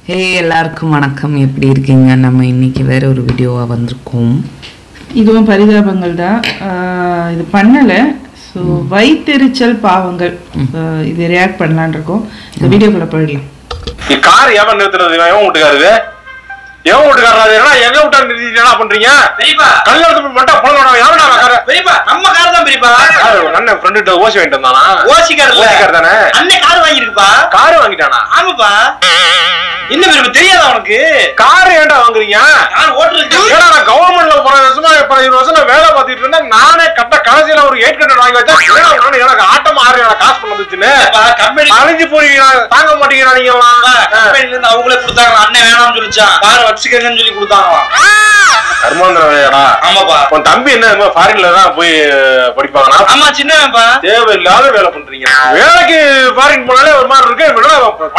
ஹே எல்லாருக்கும் வணக்கம். எப்படி இருக்கீங்க? நம்ம இன்னைக்கு வேற ஒரு வீடியோவா வந்திருக்கோம். இதுவும் பரிதாபங்கள் தான். இது பண்ணலை. ஸோ வயிற்றெரிச்சல் பாவங்கள் இது ரியாக்ட் பண்ணலான் இருக்கோம். இந்த வீடியோக்குள்ள போயிடலாம். கார் ஏன் நிறுத்துறது? எவன் வீட்டுக்காரு எவன் வீட்டுக்காரா? எங்க விட்டா நிறுத்திட்டு பண்றீங்க? கல்யாணத்துக்கு மட்டும் புலனோட எவனா கார? பெரியப்பா நம்ம கார் தான் பெரியப்பா. அண்ணன் ஃப்ரெண்ட் ஓசி வாங்கிட்டு வந்தானா? ஓசிக்கார் தானே. அண்ணன் கார் வாங்கிருக்குப்பா. கார் வாங்கிட்டானா? ஆமாப்பா. என்ன பெரியப்பா தெரியாதா உனக்கு? கார் ஏன்டா வாங்குறீங்க? கார் ஓட்டுறதுக்கு. ஏன்னா நான் கவர்மெண்ட்ல போற வருஷமா 20 வருஷம் நான் வேலை பார்த்துட்டு இருந்தேன். நானே கடைசியில ஒரு 800 வாங்கி வச்சேன். எனக்கு ஆட்டம் ஆறு காசு பண்ண வந்துச்சுன்னு கம்பெனி அழிஞ்சு போறீங்க. தாங்க மாட்டீங்களா நீங்க? கம்பெனில இருந்து அவங்களே கொடுத்தாங்க. அண்ணன் வேணாம்னு சொல்லிச்சான். கார் வச்சுக்கங்கன்னு சொல்லி கொடுத்தாங்களாம். கர்மாந்திரா. ஆமாப்பா. உன் தம்பி என்ன ஃபாரின்ல தான் போய் படிப்பாங்கன்னா? ஆமா சின்னப்பா. தேவையில்லாத வேலை பண்றீங்க. வேலைக்கு ஃபாரின் போனாலே ஒரு மாதிரி இருக்கு.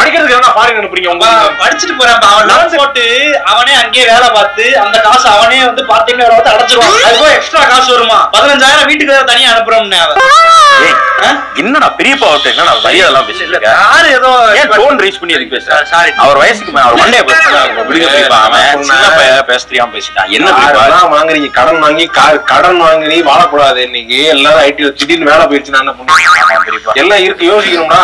படிக்கிறதுக்கு என்ன ஃபாரின் அனுப்புறீங்க? உங்க படிச்சுட்டு போறான். அவன் லோன் போட்டு அவனே அங்கேயே வேலை பார்த்து அந்த காசு அவனே வந்து பார்ட்-டைம் வேலை பார்த்து அடைச்சிருவான். அது போய் எக்ஸ்ட்ரா காசு வருமா? 15,000 வீட்டுக்கு தனியா அனுப்புறோம்னு. என்னடா பெரியப்பா அவர்கிட்ட என்ன மரியாதைலாம் பேசல? யாரு ஏதோ டோன் ரீச் பண்ணி அதுக்கு பேசுறா. சாரி, அவர் வயசுக்கு அவர் மண்டைய பேசுறியாம பேசிட்டான். என்ன வாங்குறீங்க? கடன் வாங்கி கடன் வாங்கி வாழக்கூடாது. இன்னைக்கு எல்லாரும் ஐடில திடீர்னு வேலை போயிடுச்சு. நான் என்ன பண்ணுவேன்? எல்லாம் இருக்கு, யோசிக்கணும்னா.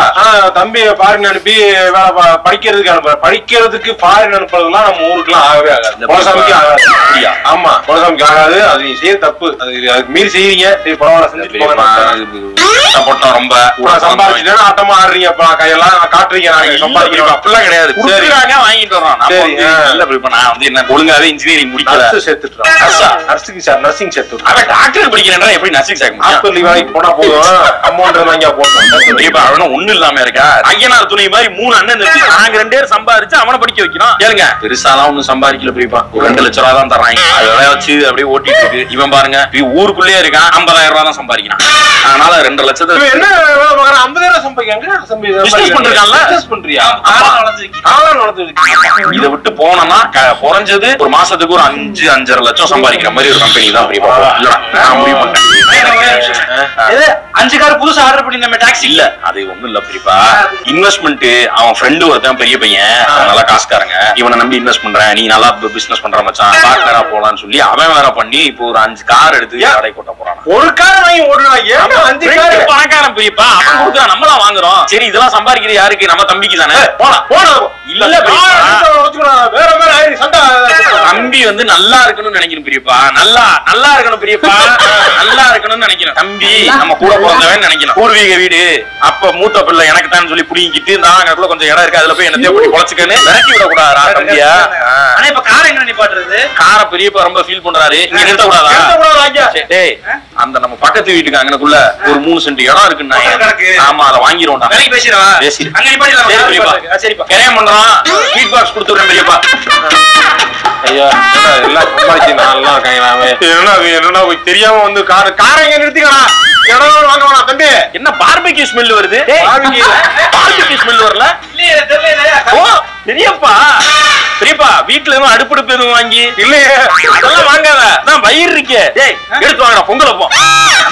தம்பி ஃபாரின் அனுப்பி வேலை படிக்கிறதுக்கு அனுப்புற. படிக்கிறதுக்கு ஃபாரின் அனுப்புறதுலாம் நம்ம ஊருக்குலாம் ஆகவே ஆகாது. குலசாமிக்கு ஆகாது. ஆமா, குலசாமிக்கு ஆகாது. அது நீ செய்ய தப்பு. அதுக்கு மீறி செய்யறீங்க. சரி பரவாயில்ல, செஞ்சுட்டு ரொம்ப சம்பாதிச்சுட்டு ஆட்டமா ஆடுறீங்க. கையெல்லாம் காட்டுறீங்க. சம்பாதிக்கிறோம் அப்படிலாம் கிடையாது. வாங்கிட்டு வரோம். நான் வந்து என்ன ஒழுங்காவே இன்ஜினியரிங் முடிக்கல. நர்சிங் சேர்த்து டாக்டர் படிக்கிறேன். எப்படி நர்சிங் சேர்க்க போனா போதும். அமௌண்ட் வாங்கி போட்டோம். ஒண்ணு இல்லாம இருக்கா? ஐயனார் துணை மாதிரி 3 அண்ணன் நாங்க 2 பேர் சம்பாதிச்சு அவனை படிக்க வைக்கிறோம். கேளுங்க, பெருசாலாம் ஒண்ணும் சம்பாதிக்கல பெரியப்பா. ஒரு 2 லட்சம் ரூபா தான் தர்றாங்க. அதை வச்சு அப்படியே ஓட்டிட்டு இருக்கு. இவன் பாருங்க, ஊருக்குள்ளே இருக்கான். 50,000 ரூபா தான் சம்பாதிக்கிறான். அதனால 2 லட்சத்தை என்ன 50,000 இதை விட்டு போனோம்னா குறைஞ்சது ஒரு மாசத்துக்கு ஒரு 5-5.5 லட்சம் சம்பாதிக்கிற மாதிரி ஒரு கம்பெனி தான். முடிவு பண்ணேன். 5 கார் புதுசா ஆர்டர் பண்ணி நம்ம டாக்ஸி இல்ல. அது ஒண்ணும் இல்ல பெரியப்பா. இன்வெஸ்ட்மெண்ட் அவன் ஃப்ரெண்டு ஒருத்தன் பெரிய பையன், நல்லா காசுக்காரங்க. இவனை நம்பி இன்வெஸ்ட் பண்றேன், நீ நல்லா பிசினஸ் பண்ற மச்சான், பார்ட்னரா போலான்னு சொல்லி அவன் வேற பண்ணி இப்போ ஒரு 5 கார் எடுத்து கடை கொட்ட போறான். ஒரு கார் வாங்கி ஓடுறான். 5 கார் பணக்காரன் பெரியப்பா. அவன் கொடுக்குறான், நம்மளா வாங்குறோம். சரி, இதெல்லாம் சம்பாதிக்கிறது யாருக்கு? நம்ம தம்பிக்கு தானே. இல்ல வேற வேற தம்பி வந்து நல்லா இருக்கணும்னு நினைக்கணும் பெரியப்பா. நல்லா இருக்கணும் பெரியப்பா. நல்லா இருக்கணும்னு நினைக்கிறேன். தம்பி நம்ம கூட பிறந்தவன் நினைக்கணும். பூர்வீக வீடு, அப்ப மூத்த பிள்ளை எனக்கு தான் சொல்லி புடிங்கிட்டு நாங்களுக்குள்ள கொஞ்சம் இடம் இருக்கு, அதுல போய் என்ன தேவை பொழைச்சுக்கன்னு விரட்டி விடக்கூடாதா தம்பியா? ஆனா இப்ப காரை எங்க நிப்பாட்டுறது? காரை பெரியப்பா ரொம்ப ஃபீல் பண்றாரு. இங்க நிறுத்த கூடாதா? டேய், அந்த நம்ம பக்கத்து வீட்டுக்கு அங்கனக்குள்ள ஒரு 3 சென்ட் இடம் இருக்குன்னா, ஆமா அதை வாங்கிரோம்டா. பேசிடுவா பேசி அங்க நிப்பாட்டிடலாம். சரிப்பா, கிரையம் பண்றான். ஸ்வீட் பாக்ஸ் கொடுத்துறேன் பெரியப்பா. ஐயா எல்லாம் சம்பாதிச்சு நல்லா இருக்காங்க. என்ன தெரியாம வந்து காரை எங்க நிறுத்திக்கலாம். இடம் வாங்க வேணாம் தம்பி. என்ன பார்பிக்யூ ஸ்மெல் வருது? பார்பிக்யூ ஸ்மெல் வரல. ஓ பெரியப்பா, பெரியப்பா வீட்டுல எதுவும் அடுப்பு எதுவும் வாங்கி இல்லையே? அதெல்லாம் வாங்காத, நான் வயிறு இருக்கே. எடுத்து வாங்கடா, பொங்கல் வைப்போம்.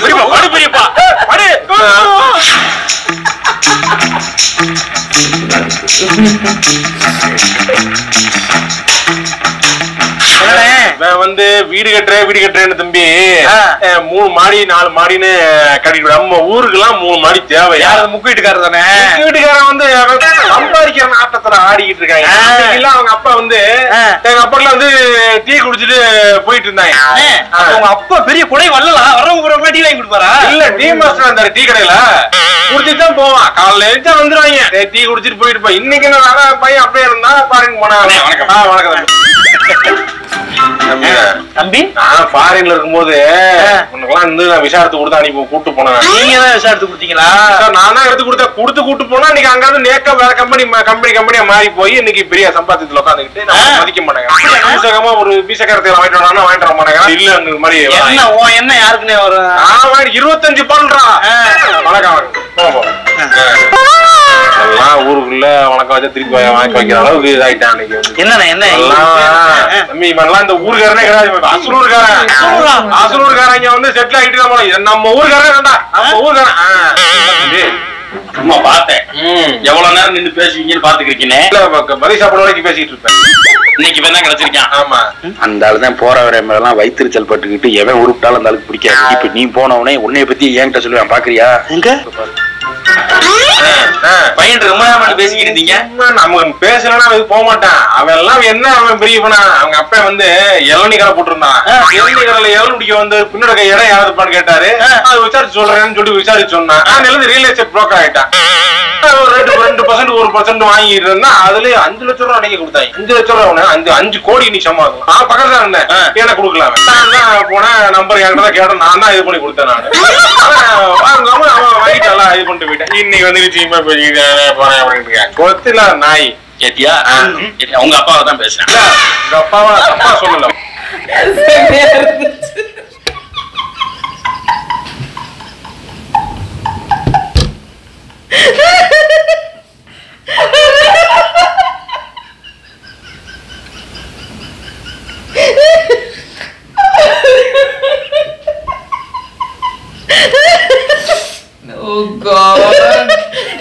பெரியப்பா படு, பெரியப்பா படு. வந்து வீடு கட்டுறேன்னு தம்பி 3 மாடி 4 மாடின்னு கட்டிட்டு நம்ம ஊருக்கு எல்லாம் 3 மாடி தேவை. யாரு? முக்கு வீட்டுக்காரர் தானே. வீட்டுக்காரன் வந்து சம்பாதிக்கிற ஆட்டத்துல ஆடிக்கிட்டு இருக்காங்க. அவங்க அப்பா வந்து எங்க அப்பா வந்து டீ குடிச்சிட்டு போயிட்டு இருந்தாங்க. அவங்க அப்பா பெரிய குடை வரலாம். வரவங்க டீ வாங்கி கொடுப்பாரா? இல்ல, டீ மாஸ்டர் இருந்தாரு. டீ கடையில குடிச்சிட்டு தான் போவான். காலையில எழுந்தா வந்துருவாங்க. டீ குடிச்சிட்டு போயிட்டு போய் இன்னைக்கு என்ன பையன் அப்படியே இருந்தா பாருங்க போனாங்க. வணக்கம். வணக்கம் தம்பி. நான் ஃபாரின்ல இருக்கும்போது உனக்கெல்லாம் வந்து நான் விசாரத்து கொடுத்து அனுப்பி கூட்டு போனேன். நீங்க தான் விசாரத்து கொடுத்தீங்களா? நான் தான் எடுத்து கொடுத்து கூட்டு போனா இன்னைக்கு அங்க நேக்கா வேற கம்பெனியா மாறி போய் இன்னைக்கு பெரிய சம்பாத்தியத்துல உட்காந்துக்கிட்டு நான் மதிக்க மாட்டேங்க. ஒரு பீசக்கரத்தை வாங்கிட்டு வர மாட்டேங்க. இல்ல அந்த மாதிரி என்ன யாருக்குன்னே வரும். நான் 25 பண்றான். வணக்கம். எல்லாம் ஊருக்குள்ள வணக்கம் வச்சா திருப்பி வாங்கி வைக்கிற அளவுக்கு இதாயிட்டான். என்ன தம்பி இவெல்லாம் இந்த ஊருக்காரனே கிடையாது. அசலூர்காரங்க வந்து செட்டில் ஆகிட்டு தான் போனோம். நம்ம ஊருக்காரன் வேண்டாம். நம்ம ஊருக்காரன் சும்மா பார்த்தேன். எவ்வளவு நேரம் நின்று பேசுவீங்கன்னு பாத்துக்கிறீங்க. மதிய சாப்பாடு வரைக்கும் பேசிட்டு இருப்பேன். இன்னைக்கு தான் கிடைச்சிருக்கான். ஆமா, அந்த ஆளுதான் போற வர மேலாம் வயிற்றுச்சல் பட்டுக்கிட்டு எவன் உருப்பிட்டாலும் அந்த ஆளுக்கு பிடிக்காது. இப்ப நீ போனவனே உன்னைய பத்தி என்கிட்ட சொல்லுவேன், பாக்குறியா? எங்க பையன் ரொம்ப நேரம் பேசிக்கிட்டு இருந்தீங்க. நமக்கு பேசலன்னா அது போக மாட்டான். அவன் எல்லாம் என்ன, அவன் பெரியவனா? அவங்க அப்பா வந்து இளநீ கடை போட்டுருந்தான். இளநீ கடையில இளநீ குடிக்க வந்து பின்னோட இடம் யாருப்பான்னு கேட்டாரு. அது விசாரிச்சு சொல்றேன்னு சொல்லி விசாரிச்சு சொன்னான். நான் ரியல் எஸ்டேட் புரோக்கர் ஆயிட்டான். ஒரு 2% 1% வாங்கிட்டு இருந்தா அதுல 5 லட்சம் ரூபாய் அன்னைக்கு கொடுத்தாங்க. 5 லட்சம் ரூபாய் 5 கோடி நீ சம்பாதம். நான் பக்கத்துல தான் இருந்தேன், எனக்கு கொடுக்கலாம். நான் தான் போனேன், நம்பர் என்கிட்ட தான் கேட்டேன். நான் தான் இது பண்ணி கொடுத்தேன். நான் வாங்காம அவன் வாங்கிட்டால இது பண்ணிட்டு போயிட்டேன். இன்னைக்கு வந்து நிச்சயமா போறேன் கொத்துல நாய் கேட்டியா? உங்க அப்பாவை தான் பேசுறேன். அப்பாவா அப்பா சொல்லல.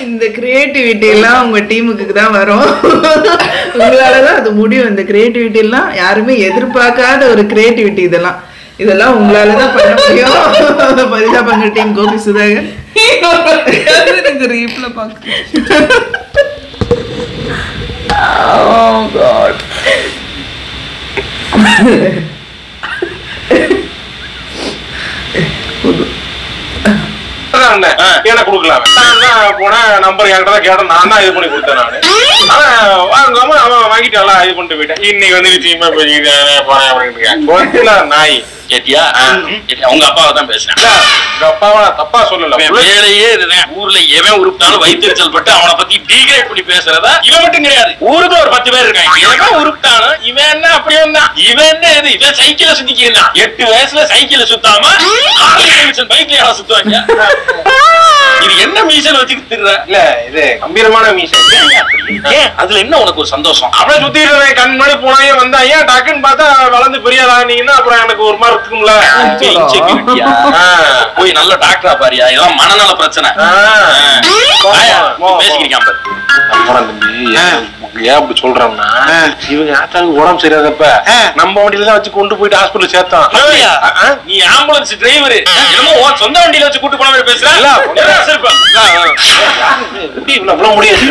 இந்த கிரியேட்டிவிட்டி எல்லாம் உங்க டீமுக்கு தான் வரும். உங்களாலதான் அது முடியும். இந்த கிரியேட்டிவிட்டி எல்லாம் யாருமே எதிர்பார்க்காத ஒரு கிரியேட்டிவிட்டி. இதெல்லாம் உங்களாலதான் பண்ண முடியும். பரிதாபங்க டீம் கோபி சுதாகர் ரீப்ல எனக்கு கொடுக்கலாம். நான் போனேன், நம்பர் என்கிட்ட தான் கேட்டேன். நான் தான் இது பண்ணி கொடுத்தேன். நான் வாங்காம அவன் வாங்கிட்டால இது பண்ணிட்டு போயிட்டேன். இன்னைக்கு வந்து நிச்சயமா போறேன் கொத்துல நாய் கேட்டியா? உங்க அப்பாவை தான் பேசுறேன். அப்பாவா தப்பா சொல்லல. வேலையே ஊர்ல எவன் உருப்பிட்டாலும் வயிற்றுச்சல் பட்டு அவனை பத்தி டீக்ரேட் பண்ணி பேசுறதா இவன் மட்டும் கிடையாது. ஊருக்கு ஒரு 10 பேர் இருக்காங்க. எவன் உருப்பிட்டாலும் இவன் என்ன அப்படியே தான், இவன் என்ன இது, இவன் சைக்கிள சுத்திக்கிறான். 8 வயசுல சைக்கிள சுத்தாம பைக்ல சுத்துவாங்க. இது என்ன மீசல் வச்சுக்கிட்டு திர்ற? இல்ல இது கம்பீரமான மீசல். அதுல என்ன உனக்கு ஒரு சந்தோஷம்? அப்படியே சுத்திட்டு கண் மணி போனாயே வந்தா ஏன் டக்குன்னு பார்த்தா வளர்ந்து பெரியாரானீங்கன்னா அப்புறம் எனக்கு ஒரு மாதிரி இருக்கும்ல. போய் நல்ல டாக்டரா பாரியா? இதெல்லாம் மனநல பிரச்சனை. பேசிக்கிறீங்க அப்புறம் தம்பி ஏன் அப்படி சொல்றோம்னா, இவங்க ஆத்தாவுக்கு உடம்பு சரியாதப்ப நம்ம வண்டியில தான் வச்சு கொண்டு போயிட்டு ஹாஸ்பிட்டல் சேர்த்தோம். நீ ஆம்புலன்ஸ் டிரைவர் என்னமோ சொந்த வண்டியில வச்சு கூட்டு போன மாதிரி பேசுற. இவ்வளவு முடியாது.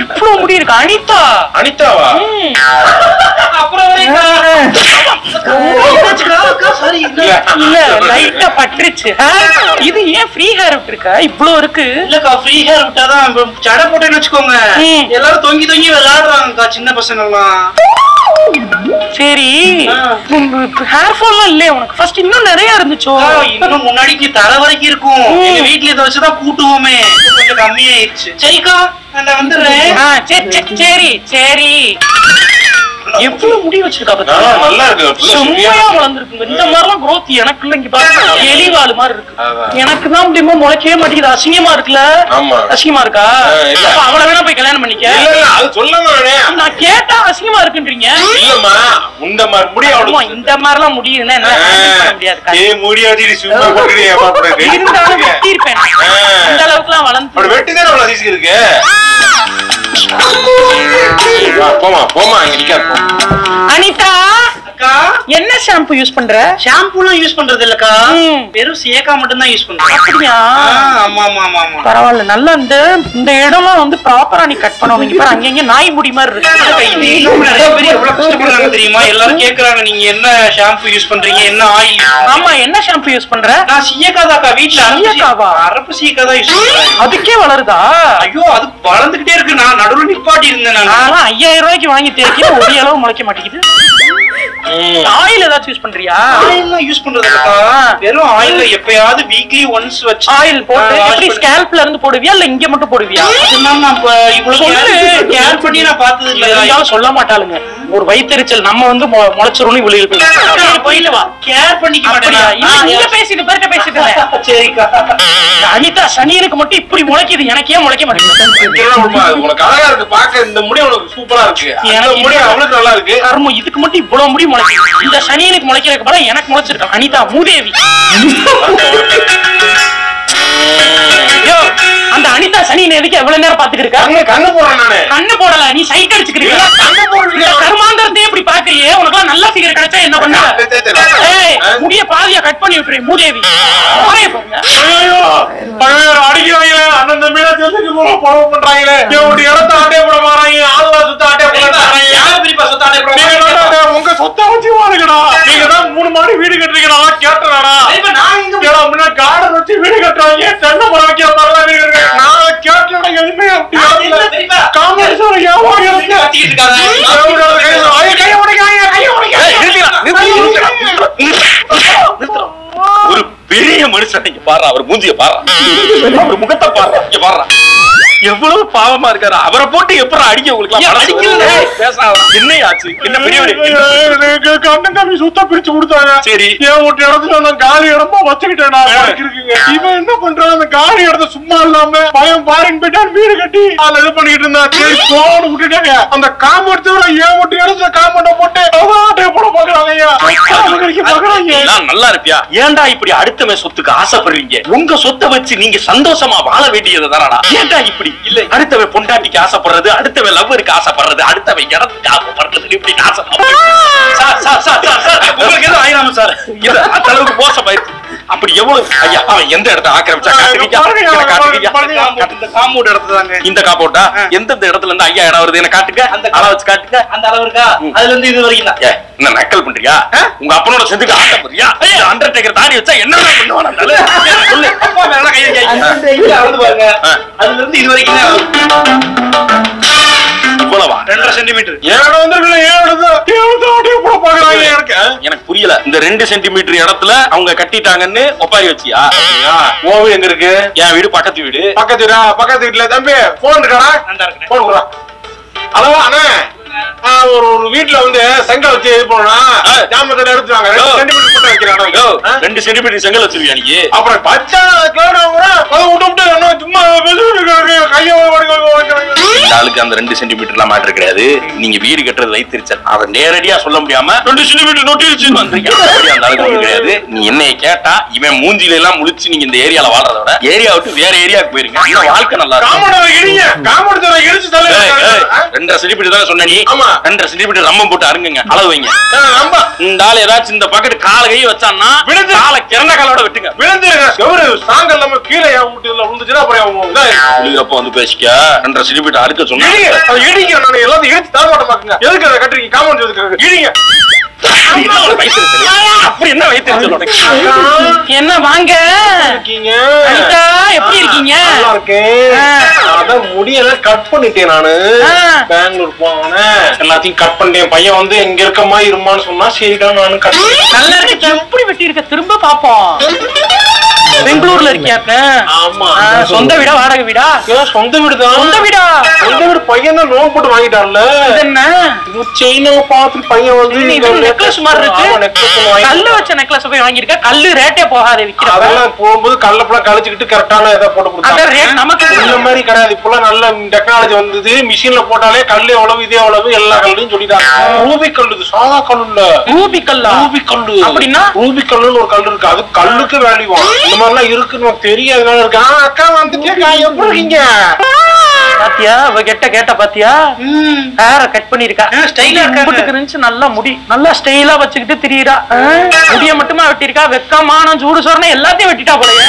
இவ்வளவு முடி இருக்கு. அனிதா அனிதாவா? அப்புறம் லைட்டா பட்டுருச்சு. இது ஏன் ஃப்ரீ ஹேர் விட்டுருக்கா? இவ்வளவு இருக்கு. இல்லக்கா, ஃப்ரீ ஹேர் விட்டாதான் ஜடை போட்டேன்னு வச்சுக்கோங்க, எல்லாரும் தொங்கி தொங்கி விளையாடுறாங்கக்கா சின்ன பசங்க எல்லாம். சரி, ஹேர் ஃபால்லாம் இல்லையா உனக்கு? ஃபர்ஸ்ட் இன்னும் நிறைய இருந்துச்சோ? இன்னும் முன்னாடிக்கு தலை வரைக்கும் இருக்கும். எங்க வீட்டுல இதை வச்சுதான் கூட்டுவோமே, கொஞ்சம் கம்மியாயிருச்சு. சரிக்கா, நான் வந்துடுறேன். சரி சரி. எவ்வளவு முடி வச்சிருக்கா பாத்தா? நல்லா இருக்கு, செம்மையா வளர்ந்துருக்கு. இந்த மாதிரிலாம் growth எனக்கு இல்ல. இங்க பாருங்க, எலிவாலு மாதிரி இருக்கு. எனக்கு தான் முடியுமா முளைக்கவே மாட்டேங்குது. அசிங்கமா இருக்குல்ல? அசிங்கமா இருக்கா? அவளை வேணா போய் கல்யாணம் பண்ணிக்க. அது சொல்லாம நான் கேட்டா அசிங்கமா இருக்குன்றீங்க. இல்லம்மா, இந்த மாதிரி முடி இந்த மாதிரி எல்லாம் முடியுதுன்னா என்ன முடியாது. இருந்தாலும் வெட்டி இருப்பேன். இந்த அளவுக்கு எல்லாம் வளர்ந்து வெட்டிதான் அவ்வளவு சீசி இருக்கு. போமா போமா, இங்க நிக்காது. அனிதா, அக்கா என்ன ஷாம்பு யூஸ் பண்ற? ஷாம்புலாம் யூஸ் பண்றது இல்லக்கா, வெறும் சேக்கா மட்டும் தான் யூஸ் பண்றேன். அப்படியா? ஆமா ஆமா ஆமா ஆமா. பரவாயில்ல. நல்லா இந்த இடம்லாம் வந்து ப்ராப்பரா நீ கட் பண்ணுவீங்க பாரு. அங்கங்க நாய் முடி மாதிரி இருக்கு. நிறைய பேர் எவ்வளவு கஷ்டப்படுறாங்க தெரியுமா? எல்லாரும் கேக்குறாங்க நீங்க என்ன ஷாம்பு யூஸ் பண்றீங்க, என்ன ஆயில்? ஆமா, என்ன ஷாம்பு யூஸ் பண்ற? நான் சீயக்கா தாக்கா, வீட்டுல அரப்பு சீயக்கா தான் யூஸ் பண்றேன். அதுக்கே வளருதா? ஐயோ, அது வளர்ந்துகிட்டே இருக்கு. நான் நடுவுல நிப்பாட்டி இருந்தேன். நான் 5000 ரூபாய்க்கு வாங்கி தேய்க்க ஒரு அளவு முளைக்க மாட்டேங்குது. ஆயில் ஏதாச்சும் யூஸ் பண்றியா? ஆயில் யூஸ் பண்றது இல்லக்கா, வெறும் ஆயில் எப்பயாவது வீக்லி ஒன்ஸ் வச்சு ஆயில் போட்டு எப்படி ஸ்கேல்ப்ல இருந்து போடுவியா இல்ல இங்க மட்டும் போடுவியா? நான் இவ்வளவு கேர் பண்ணி நான் பார்த்தது இல்ல. சொல்ல மாட்டாளுங்க. ஒரு வயித்தெரிச்சல் நம்ம வந்து முளைச்சிரும் இவ்வளவு போயிட்டு வா. கேர் பண்ணிக்க மாட்டேன். பேசிட்டு பேர்ட்ட பேசிட்டு சரிக்கா. அனிதா, சனியனுக்கு மட்டும் இப்படி முளைக்குது, எனக்கே முளைக்க மாட்டேங்குது. உனக்கு அழகா இருக்கு பாக்க. இந்த முடி உனக்கு சூப்பரா இருக்கு. எனக்கு முடி அவளுக்கு நல்லா இருக்கு. கர்மம், இதுக்கு மட்டும் இவ்வளவு முடி முளைக்குது. இந்த சனியனுக்கு முளைக்கிறதுக்கு பதிலா எனக்கு முளைச்சிருக்கான். அனிதா மூதேவி. அந்த அனிதா சனி எதுக்கு எவ்வளவு நேரம் பாத்துக்கிட்டு கண்ணு போடுறேன் நானு. கண்ணு போடல, நீ சைட் அடிச்சுக்கிறீங்க. கருமாந்திரத்தையே இப்படி பாக்குறியே, உனக்கு நல்ல ஃபிகர் கிடைச்சா என்ன பண்ண? முடிய பாதியா கட் பண்ணி விட்டுரு மூதேவி. அடிக்கிறாங்களே அண்ணன் தம்பியா சேர்ந்து பணம் பண்றாங்களே. இடத்த ஆட்டே போட மாறாங்க, ஆளுவா சுத்த ஆட்டே போட மாறாங்க. உங்க சொத்தை வச்சு வாருங்கடா. நீங்க தான் 3 மாடி வீடு கட்டுறீங்கடா, கேட்டனாடா. முன்னாடி கார்டன் வச்சு வீடு கட்டுறாங்க, தென்னை மரம் வைக்க பரவாயில்ல. நான் கேட்டோட எதுவுமே ஒரு பெரிய மனுஷன் இங்க பாரு, அவர் மூஞ்சிய பாரு, அவர் முகத்தை பாரு, இங்க பாரு எவ்வளவு பாவமா இருக்காரு. அவரை போட்டு எப்படி அடிக்க உங்களுக்கு என்ன ஆச்சு? என்ன பெரிய கண்ணன் தம்பி சுத்தா பிரிச்சு கொடுத்தாங்க. சரி, ஏன் ஒரு இடத்துல அந்த காலி இடமா வச்சுக்கிட்டேன். இவன் என்ன பண்றான், அந்த காலி இடத்த சும்மா இல்லாம பயம் பாருன்னு போயிட்டா வீடு கட்டி அதுல இது பண்ணிட்டு இருந்தா. சரி போன்னு விட்டுட்டாங்க. அந்த காம்பவுண்ட் ஏன் ஒரு இடத்துல காம்பவுண்ட போட்டு ஆட்டைய போட பாக்குறாங்க. நல்லா இருப்பியா? ஏன்டா இப்படி அடுத்தவன் சொத்துக்கு ஆசைப்படுறீங்க? உங்க சொத்தை வச்சு நீங்க சந்தோஷமா வாழ வேண்டியது தானடா. ஏன்டா இப்படி இல்ல அடுத்தவன் பொண்டாட்டிக்கு ஆசைப்படுறது, அடுத்தவன் லவ்வருக்கு ஆசைப்படுறது, அடுத்தவன் இடத்துக்கு ஆசைப்படுறது, இப்படி உங்களுக்கு எதுவும் ஆயிராம சார், இது அந்த அளவுக்கு மோசமாயிருக்கு. அப்படி எவ்வளவு ஐயா அவன் எந்த இடத்த ஆக்கிரமிச்சா காம்பவுண்ட் இடத்துதாங்க. இந்த காம்பவுண்டா எந்தெந்த இடத்துல இருந்து ஐயா இடம் வருது எனக்கு காட்டுங்க, அந்த அளவு வச்சு காட்டுங்க. அந்த அளவு இருக்கா? அதுல இருந்து இது வரைக்கும் என்ன நக்கல் பண்றியா? உங்க அப்பனோட செஞ்சுக்க ஆசைப்படுறியா? அண்டர்டேக்கர் தாடி வச்சா என்ன பண்ணுவான்? சொல்லு அதுல இருந்து இது வரைக்கும் இவ்வளவா? 2.5 சென்டிமீட்டர். எனக்கு புரியல. இந்த 2 சென்டிமீட்டர் இடத்துல அவங்க கட்டிட்டாங்கன்னு ஒப்பாரி வச்சியா? ஓவு எங்க இருக்கு? என் வீடு பக்கத்து வீடு. பக்கத்து வீட்டுல தம்பி போன் இருக்காடா? போன் குடுறா. ஹலோ அண்ணா, ஒரு வீட்டுல வந்து செங்கல் வச்சு இது பண்ணா ஜாமத்தை எடுத்துவாங்க. 2 சென்டிமீட்டர் போட்டு வைக்கிறாங்க. 2 சென்டிமீட்டர் செங்கல் வச்சிருவியா நீ? அப்புறம் பச்சை சும்மா ஆளுக்கு அந்த 2 சென்டிமீட்டர்லாம் மேட்டர் கிடையாது. நீங்க வீடு கட்டுறது வைத்திருச்சல் அதை நேரடியா சொல்ல முடியாம 2 சென்டிமீட்டர் நோட்டீஸ் வந்திருக்கீங்க. அந்த ஆளுக்கு கிடையாது. நீ என்னைய கேட்டா இவன் மூஞ்சில எல்லாம் முழிச்சு நீங்க இந்த ஏரியால வாழ்றத விட ஏரியா விட்டு வேற ஏரியாவுக்கு போயிருங்க. இன்னும் வாழ்க்கை நல்லா இருக்கும். 2.5 சென்டிமீட்டர் தானே சொன்ன நீ? 2.5 சென்டிமீட்டர் ரம்பம் போட்டு அருங்குங்க, அளவு வைங்க. இந்த ஆள் ஏதாச்சும் இந்த பக்கெட் கால கை வச்சான்னா காலை கிறண்ட காலோட வெட்டுங்க. சாங்கல் நம்ம கீழே விழுந்துச்சுன்னா அப்புறம் வந்து பேசிக்க. 2.5 சென்டிமீட்டர் அறுக்க சொன்னா எல்லாத்தையும் எடுத்து தரமாட்டமாக்குங்க. எதுக்கு அதை கட்டுறீங்க? காம்பவுண்ட் எதுக்கு இடிங்க? அப்படி என்ன வைத்திருச்சல்? என்ன வாங்க எப்படி இருக்கீங்க? நல்லா இருக்கேன். அதான் முடியெல்லாம் கட் பண்ணிட்டேன் நானு. பெங்களூர் போனேன், எல்லாத்தையும் கட் பண்ணிட்டேன். பையன் வந்து எங்க இருக்கமா இருமான்னு சொன்னா சரிடா நானும் கட் பண்ணேன். நல்லா இருக்கு. எப்படி வெட்டி இருக்க? திரும்ப பாப்போம். பெங்களூர்ல இருக்கியாக்க? ஆமா. சொந்த வீடா வாடகை வீடா? சொந்த வீடு தான். சொந்த வீடா? சொந்த வீடு. பையன் தான் லோன் போட்டு வாங்கிட்டான்ல. என்ன செயின பார்த்து பையன் வந்து நெக்லஸ் மாதிரி இருக்கு. கல்லு வச்ச நெக்லஸ் போய் வாங்கிருக்க. கல்லு ரேட்டே போகாத விக்கிற. அதெல்லாம் போகும்போது கல்லப்பெல்லாம் கழிச்சுக்கிட்டு கரெக்டான இதை போட்டு கொடுத்தாங்க. நமக்கு இந்த மாதிரி கிடையாது. இப்பெல்லாம் நல்ல டெக்னாலஜி வந்தது. மிஷின்ல போட்டாலே கல்லு எவ்வளவு இதே எவ்வளவு எல்லா கல்லையும் சொல்லிட்டாங்க. ரூபி கல்லு, சாதா கல்லு இல்ல. ரூபி கல்லா? ரூபி கல்லு. அப்படின்னா ரூபி கல்லுன்னு ஒரு கல்லு இருக்கு. அது கல்லுக்கு வேல்யூவா. இந்த மாதிரிலாம் இருக்குன்னு தெரியாதனால இருக்கு. அக்கா வந்துட்டேக்கா, எப்படி இருக்கீங்க? பாத்தியா அவ கேட்ட பாத்தியா? ஹேர கட் பண்ணிருக்கா. ஸ்டைலா இருந்துச்சு. நல்லா முடி நல்லா ஸ்டைலா வச்சுக்கிட்டு திரியறா. முடிய மட்டுமா வெட்டிருக்கா? வெக்கமான சூடு சொரணை எல்லாத்தையும் வெட்டிட்டா போலயே.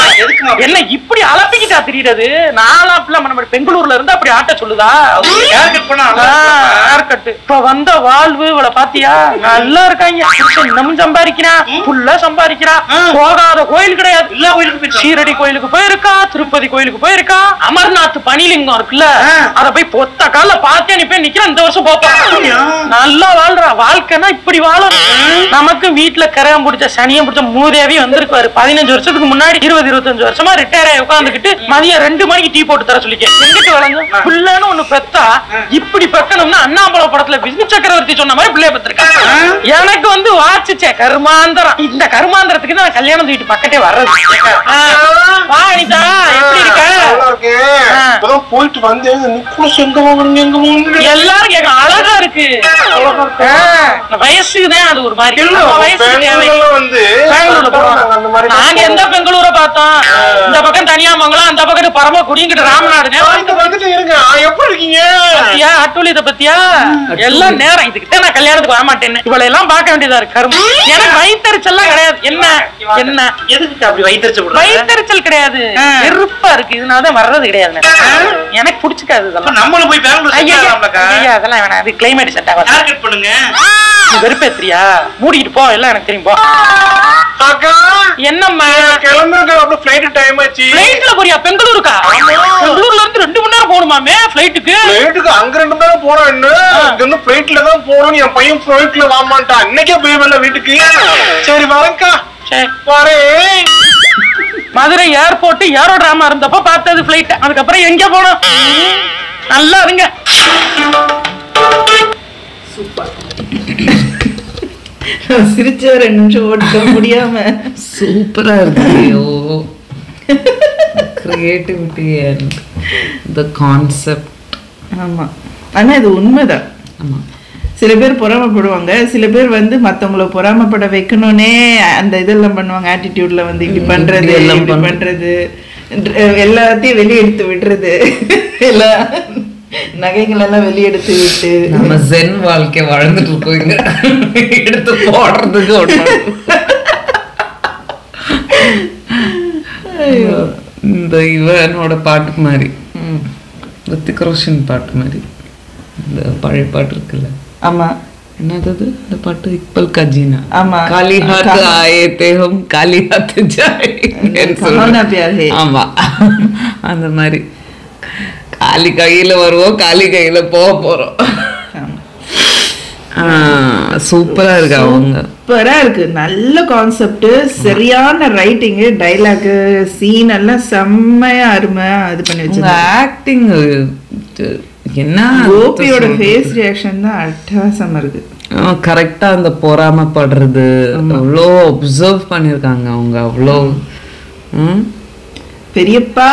என்ன இப்படி அலப்பிக்கிட்டா திரியறது? நாலாம் பிள்ளை நம்ம பெங்களூர்ல இருந்து அப்படி ஆட்ட சொல்லுதா? ஹேர் கட் பண்ணா ஹேர் கட். இப்ப வந்த வாழ்வு இவளை பாத்தியா? நல்லா இருக்காங்க. இன்னமும் சம்பாதிக்கிறா, ஃபுல்லா சம்பாதிக்கிறா. போகாத கோயில் கிடையாது. எல்லா கோயிலுக்கு ஷீரடி கோயிலுக்கு போயிருக்கா, திருப்பதி கோயிலுக்கு போயிருக்கா, அமர்நாத் பனிலிங்கம் இருக்குல்ல அத போய் பொத்த கால பாத்தே நீ போய் நிக்கிற. இந்த வருஷம் போப்பா. நல்லா வாழ்றா. வாழ்க்கைனா இப்படி வாழணும். நமக்கு வீட்டுல கரையம் பிடிச்ச சனியம் பிடிச்ச மூதேவி வந்திருக்காரு. 15 வருஷத்துக்கு முன்னாடி 20-25 வருஷமா ரிட்டையர் ஆகி உட்காந்துக்கிட்டு மதியம் 2 மணிக்கு டீ போட்டு தர சொல்லிக்க. எங்கிட்டு வளங்க பிள்ளைன்னு ஒண்ணு பெத்தா இப்படி பெக்கணும்னா அண்ணாமலை படத்துல விஷ்ணு சக்கரவர்த்தி சொன்ன மாதிரி பிள்ளைய பெற்றிருக்காங்க. எனக்கு வந்து வாச்சிச்சே கருமாந்திரம். இந்த கருமாந்திரத்துக்கு தான் கல்யாணம் வீட்டு பக்கத்தே வர்றது. வா அனிதா, எப்படி இருக்க? போயிட்டு வந்து எல்லாரும் கேட்க அழகா இருக்கு. வயசுதான் அது ஒரு மாதிரி. வந்து நாங்க எந்த பெங்களூரை பார்த்தோம்? இந்த பக்கம் தனியாமங்கலம், அந்த பக்கம் பரமக்குடி, இங்கிட்ட ராமநாடு. எப்படி இருக்கீங்க? பத்தியா அட்டூழியத்தை பத்தியா? எல்லாம் நேரம் இதுக்கிட்ட நான் கல்யாணத்துக்கு வரமாட்டேன்னு இவளை எல்லாம் பார்க்க வேண்டியதா இருக்கு. கரும்பு எனக்கு வயிற்றுச்சல்லாம் கிடையாது. என்ன என்ன எதுக்கு அப்படி வயிற்றுச்சல்? வயிற்றுச்சல் கிடையாது, வெறுப்பா இருக்கு. இதனாலதான் வர்றது கிடையாது. எனக்கு பிடிச்சிக்காது இதெல்லாம். நம்மளும் போய் பெங்களூர் அதெல்லாம் வேணாம். அது கிளைமேட் செட் ஆகாது. டார்கெட் பண்ணுங்க. வெறுப்பேத்திரியா? மூடிட்டு போ, எல்லாம் எனக்கு தெரியும். போ. என்னம்மா கிளம்புறது ஃபிளைட் டைம் ஆச்சு. ஃபிளைட்ல போறியா? பெங்களூருக்கா? பெங்களூர்ல இருந்து 2 மணி நேரம் போகணுமாமே ஃபிளைட்டுக்கு. ஃபிளைட்டுக்கு அங்க 2 மணி நேரம் போறோம். என்ன இங்க இருந்து ஃபிளைட்ல தான் போறோம். என் பையன் ஃபிளைட்ல வாமாட்டான். இன்னைக்கே போய் வரல வீட்டுக்கு. சரி வரேன்க்கா. சரி வரேன். மதுரை ஏர்போர்ட் ஏரோட்ராமா இருந்தப்ப பார்த்தது ஃபிளைட். அதுக்கப்புறம் எங்க போனோம்? நல்லா இருங்க. சிரிச்ச 2 நிமிஷம் ஓட்ட முடியாம சூப்பரா இருக்கு. ஐயோ, கிரியேட்டிவிட்டி அண்ட் த கான்செப்ட். ஆமா, ஆனா இது உண்மைதான். ஆமா, சில பேர் பொறாமப்படுவாங்க. சில பேர் வந்து மத்தவங்கள பொறாமப்பட வைக்கணும்னே அந்த இதெல்லாம் பண்ணுவாங்க. ஆட்டிடியூட்ல வந்து இப்படி பண்றது, இப்படி பண்றது, எல்லாத்தையும் வெளியெடுத்து விடுறது, எல்லா நகைகள் எல்லாம் வெளியெடுத்து விட்டு நம்ம ஜென் வாழ்க்கை வாழ்ந்துட்டு இருக்கோங்க. எடுத்து போடுறதுக்கு இந்த இவனோட பாட்டு மாதிரி, ரித்திக் ரோஷன் பாட்டு மாதிரி இந்த பழைய பாட்டு இருக்குல்ல. ஆமா, என்னது இந்த பாட்டு? இக்பல் கா ஜீனா. ஆமா, காலி ஹாத் ஆயே தே ஹம் காலி ஹாத் ஜாயே. ஆமா, அந்த மாதிரி காலி கையில வருவோம், காலி கையில போக போறோம். சூப்பரா இருக்கு. அவங்க சூப்பரா இருக்கு. நல்ல கான்செப்ட், சரியான ரைட்டிங், டைலாக், சீன் எல்லாம் செம்மையா அருமையா இது பண்ணி வச்சிருக்காங்க. ஆக்டிங் என்ன, கோபியோட ஃபேஸ் ரியாக்ஷன் தான் அட்டகாசமா இருக்கு. கரெக்டா அந்த பொறாமப்படுறது அவ்வளோ அப்சர்வ் பண்ணிருக்காங்க அவங்க. அவ்வளோ பெரியப்பா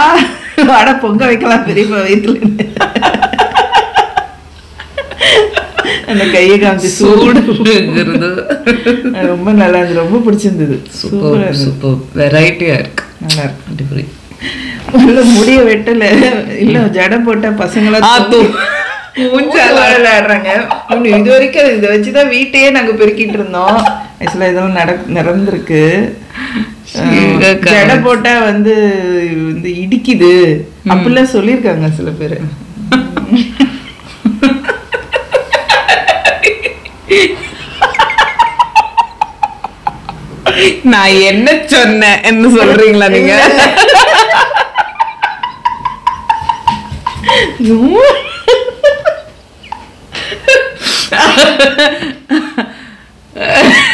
வாட பொங்க வைக்கலாம் பெரியப்பா வயிற்றுல அந்த கையை காமிச்சு சூடு ரொம்ப நல்லா இருந்தது. ரொம்ப பிடிச்சிருந்தது. சூப்பர் சூப்பர் வெரைட்டியா இருக்கு. நல்லா இருக்கு. அடிப்படை முடிய வெட்டல இல்ல, ஜடை போட்ட பசங்களாம் விளையாடுறாங்க. இது வரைக்கும் இதை வச்சுதான் வீட்டையே நாங்க பெருக்கிட்டு இருந்தோம். ஆக்சுவலா இதெல்லாம் நடந்திருக்கு. ஜடை போட்டா வந்து இடிக்குது அப்படிலாம் சொல்லியிருக்காங்க சில பேரு. நான் என்ன சொன்னேன் என்ன சொல்றீங்களா நீங்க?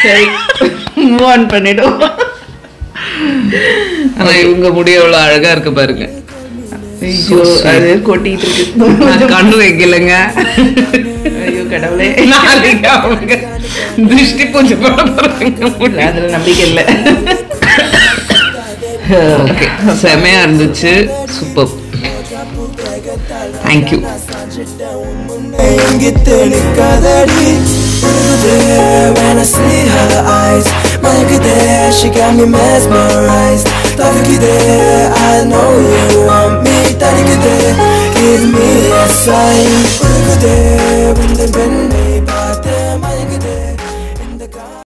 சரி, மூவ் ஆன் பண்ணிடும். ஆனா இவங்க முடிய எவ்வளவு அழகா இருக்கு பாருங்க. அது கொட்டிட்டு இருக்கு. கண்ணு வைக்கலங்க. ஐயோ கடவுளே, நாளைக்கு அவங்க திருஷ்டி பூஜை பண்ண போறாங்க. அதுல நம்பிக்கை இல்லை. ஓகே, செமையா இருந்துச்சு. Super, thank you. When I see her eyes, she got me mesmerized. I know you want me. Give me a sign.